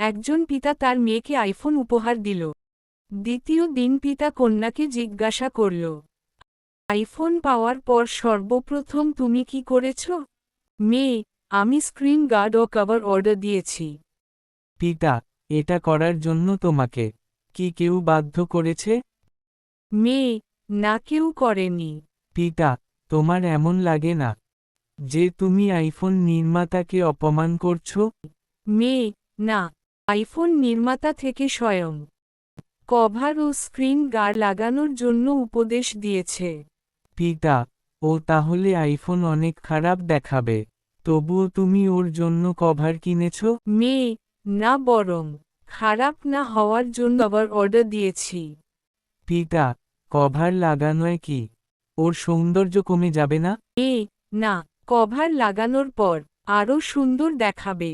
একজন পিতা তার মেয়েকে আইফোন উপহার দিল। দ্বিতীয় দিন পিতা কন্যাকে জিজ্ঞাসা করল, আইফোন পাওয়ার পর সর্বপ্রথম তুমি কি করেছ? মেয়ে, আমি স্ক্রিন গার্ড ও কভার অর্ডার দিয়েছি। পিতা, এটা করার জন্য তোমাকে কি কেউ বাধ্য করেছে? মেয়ে, না, কেউ করেনি। পিতা, তোমার এমন লাগে না যে তুমি আইফোন নির্মাতাকে অপমান করছো? মেয়ে, না, আইফোন নির্মাতা থেকে স্বয়ং কভার ও স্ক্রিন গার্ড লাগানোর জন্য উপদেশ দিয়েছে। পিতা, ও তাহলে আইফোন অনেক খারাপ দেখাবে, তবুও তুমি ওর জন্য কভার কিনেছো? মেয়ে, না, বরং খারাপ না হওয়ার জন্য আবার অর্ডার দিয়েছি। পিতা, কভার লাগানোয় কি ওর সৌন্দর্য কমে যাবে না? মেয়ে, না, কভার লাগানোর পর আরও সুন্দর দেখাবে।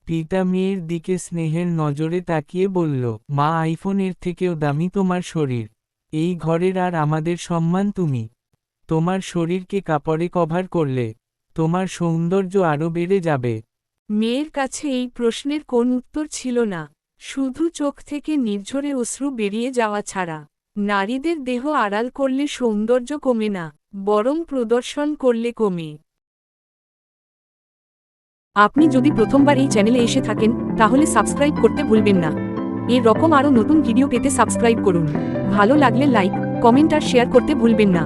পিতা মেয়ের দিকে স্নেহের নজরে তাকিয়ে বলল, মা, আইফোনের থেকেও দামি তোমার শরীর। এই ঘরের আর আমাদের সম্মান তুমি। তোমার শরীরকে কাপড়ে কভার করলে তোমার সৌন্দর্য আরও বেড়ে যাবে। মেয়ের কাছে এই প্রশ্নের কোন উত্তর ছিল না, শুধু চোখ থেকে নির্ঝরে অশ্রু বেরিয়ে যাওয়া ছাড়া। নারীদের দেহ আড়াল করলে সৌন্দর্য কমে না, বরং প্রদর্শন করলে কমে। আপনি যদি প্রথমবার এই চ্যানেলে এসে থাকেন, তাহলে সাবস্ক্রাইব করতে ভুলবেন না। এর রকম আরও নতুন ভিডিও পেতে সাবস্ক্রাইব করুন। ভালো লাগলে লাইক, কমেন্ট আর শেয়ার করতে ভুলবেন না।